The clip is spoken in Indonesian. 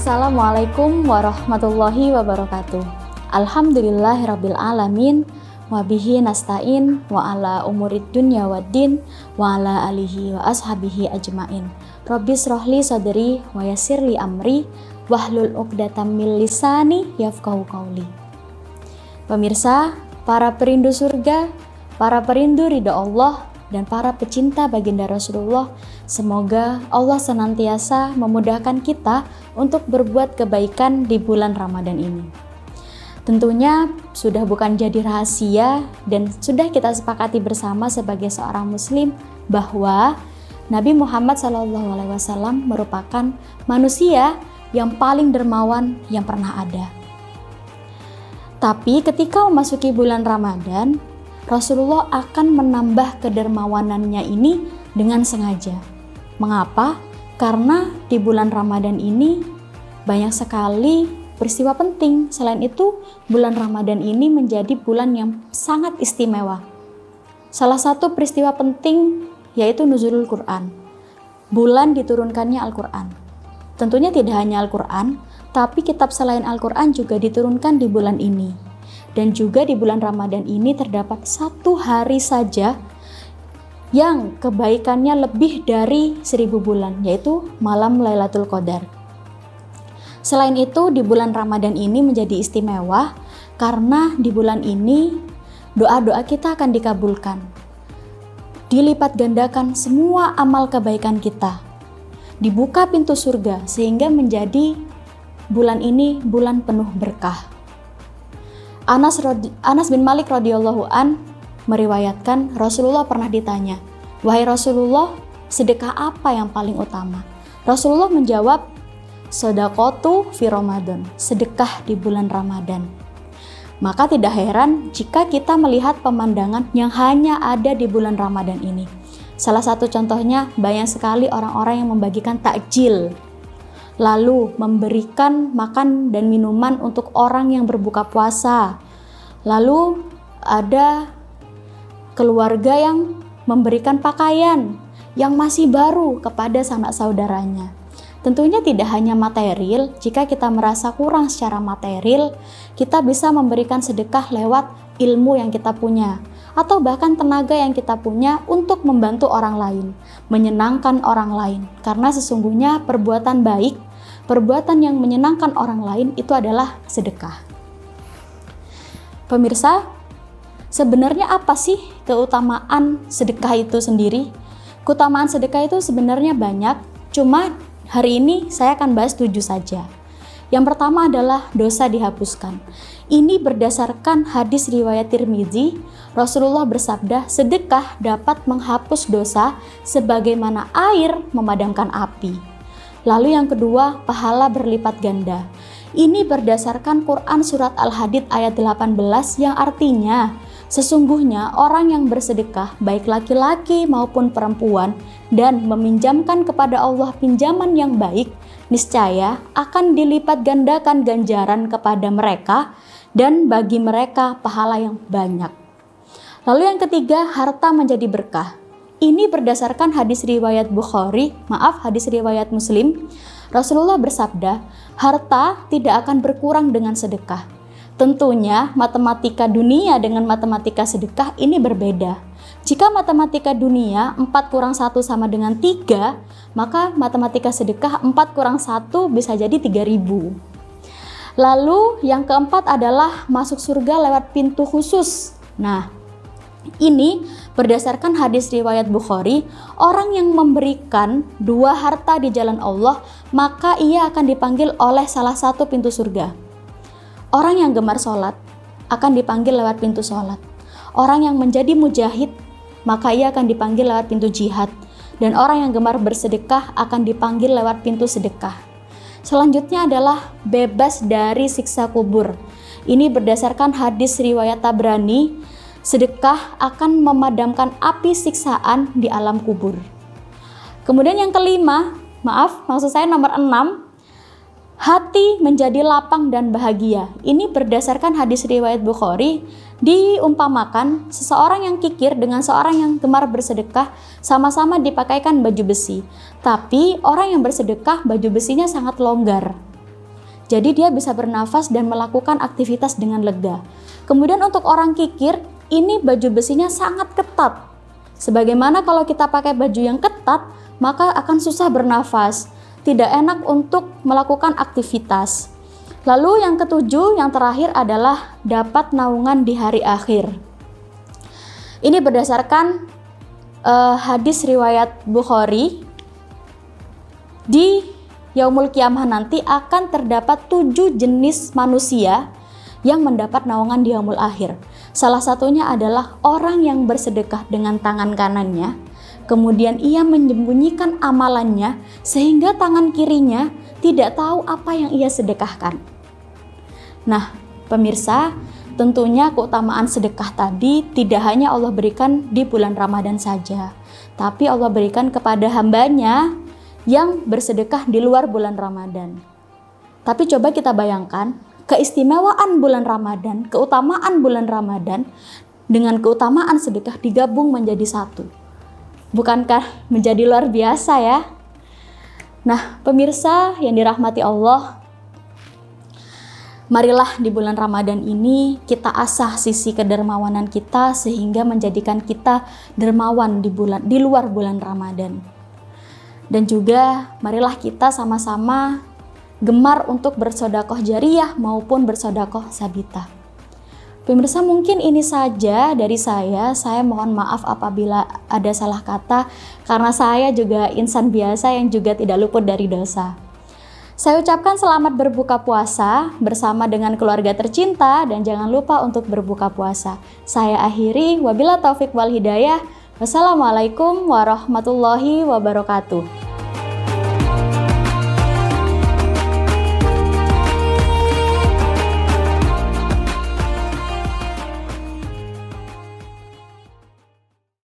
Assalamualaikum warahmatullahi wabarakatuh. Alhamdulillahirabbil alamin wa bihi nasta'in wa ala umurid dunya waddin wa ala alihi wa ashabihi ajmain. Rabbis rohli sadri wa yassirli amri wahlul 'uqdatam min lisani yafqahu qauli. Pemirsa, para perindu surga, para perindu ridha Allah, dan para pecinta baginda Rasulullah, semoga Allah senantiasa memudahkan kita untuk berbuat kebaikan di bulan Ramadan ini. Tentunya sudah bukan jadi rahasia dan sudah kita sepakati bersama sebagai seorang muslim bahwa Nabi Muhammad SAW merupakan manusia yang paling dermawan yang pernah ada. Tapi ketika memasuki bulan Ramadan, Rasulullah akan menambah kedermawanannya ini dengan sengaja. Mengapa? Karena di bulan Ramadan ini banyak sekali peristiwa penting. Selain itu, bulan Ramadan ini menjadi bulan yang sangat istimewa. Salah satu peristiwa penting yaitu nuzulul Quran. Bulan diturunkannya Al-Quran. Tentunya tidak hanya Al-Quran, tapi kitab selain Al-Quran juga diturunkan di bulan ini. Dan juga di bulan Ramadan ini terdapat satu hari saja yang kebaikannya lebih dari 1000 bulan, yaitu malam Lailatul Qadar. Selain itu, di bulan Ramadan ini menjadi istimewa karena di bulan ini doa-doa kita akan dikabulkan. Dilipat gandakan semua amal kebaikan kita. Dibuka pintu surga sehingga menjadi bulan ini bulan penuh berkah. Anas bin Malik radhiyallahu an meriwayatkan Rasulullah pernah ditanya, "Wahai Rasulullah, sedekah apa yang paling utama?" Rasulullah menjawab, "Shadaqatu fi Ramadan," sedekah di bulan Ramadan. Maka tidak heran jika kita melihat pemandangan yang hanya ada di bulan Ramadan ini. Salah satu contohnya, banyak sekali orang-orang yang membagikan takjil, lalu memberikan makan dan minuman untuk orang yang berbuka puasa. Lalu ada keluarga yang memberikan pakaian yang masih baru kepada sanak saudaranya. Tentunya tidak hanya material, jika kita merasa kurang secara material, kita bisa memberikan sedekah lewat ilmu yang kita punya, atau bahkan tenaga yang kita punya untuk membantu orang lain, menyenangkan orang lain. Karena sesungguhnya perbuatan baik, perbuatan yang menyenangkan orang lain itu adalah sedekah. Pemirsa, sebenarnya apa sih keutamaan sedekah itu sendiri? Keutamaan sedekah itu sebenarnya banyak, cuma hari ini saya akan bahas 7 saja. Yang pertama adalah dosa dihapuskan. Ini berdasarkan hadis riwayat Tirmizi. Rasulullah bersabda, sedekah dapat menghapus dosa sebagaimana air memadamkan api. Lalu yang kedua, pahala berlipat ganda. Ini berdasarkan Quran surat Al-Hadid ayat 18 yang artinya sesungguhnya orang yang bersedekah baik laki-laki maupun perempuan dan meminjamkan kepada Allah pinjaman yang baik, niscaya akan dilipat gandakan ganjaran kepada mereka dan bagi mereka pahala yang banyak. Lalu yang ketiga, harta menjadi berkah. Ini berdasarkan hadis riwayat hadis riwayat Muslim. Rasulullah bersabda, harta tidak akan berkurang dengan sedekah. Tentunya matematika dunia dengan matematika sedekah ini berbeda. Jika matematika dunia 4 kurang 1 sama dengan 3, maka matematika sedekah 4 kurang 1 bisa jadi 3000. Lalu yang keempat adalah masuk surga lewat pintu khusus. Nah, ini berdasarkan hadis riwayat Bukhari, orang yang memberikan 2 harta di jalan Allah, maka ia akan dipanggil oleh salah satu pintu surga. Orang yang gemar sholat akan dipanggil lewat pintu sholat. Orang yang menjadi mujahid, maka ia akan dipanggil lewat pintu jihad. Dan orang yang gemar bersedekah akan dipanggil lewat pintu sedekah. Selanjutnya adalah bebas dari siksa kubur. Ini berdasarkan hadis riwayat Tabrani, sedekah akan memadamkan api siksaan di alam kubur. Kemudian yang kelima, maksud saya nomor 6, hati menjadi lapang dan bahagia. Ini berdasarkan hadis riwayat Bukhari, diumpamakan seseorang yang kikir dengan seorang yang gemar bersedekah sama-sama dipakaikan baju besi. Tapi orang yang bersedekah baju besinya sangat longgar. Jadi dia bisa bernafas dan melakukan aktivitas dengan lega. Kemudian untuk orang kikir, ini baju besinya sangat ketat. Sebagaimana kalau kita pakai baju yang ketat, maka akan susah bernafas. Tidak enak untuk melakukan aktivitas. Lalu yang ketujuh, yang terakhir adalah dapat naungan di hari akhir. Ini berdasarkan hadis riwayat Bukhari. Di Yaumul Qiyamah nanti akan terdapat 7 jenis manusia yang mendapat naungan di yaumul akhir. Salah satunya adalah orang yang bersedekah dengan tangan kanannya, kemudian ia menyembunyikan amalannya sehingga tangan kirinya tidak tahu apa yang ia sedekahkan. Nah, pemirsa, tentunya keutamaan sedekah tadi tidak hanya Allah berikan di bulan Ramadan saja, tapi Allah berikan kepada hambanya yang bersedekah di luar bulan Ramadan. Tapi coba kita bayangkan, keistimewaan bulan Ramadan, keutamaan bulan Ramadan dengan keutamaan sedekah digabung menjadi satu. Bukankah menjadi luar biasa ya? Nah, pemirsa yang dirahmati Allah, marilah di bulan Ramadan ini kita asah sisi kedermawanan kita sehingga menjadikan kita dermawan di luar bulan Ramadan. Dan juga marilah kita sama-sama gemar untuk bersedekah jariyah maupun bersedekah sabita. Pemirsa, mungkin ini saja dari saya. Saya mohon maaf apabila ada salah kata, karena saya juga insan biasa yang juga tidak luput dari dosa. Saya ucapkan selamat berbuka puasa bersama dengan keluarga tercinta dan jangan lupa untuk berbuka puasa. Saya akhiri, wabillahi taufik wal hidayah. Wassalamualaikum warahmatullahi wabarakatuh.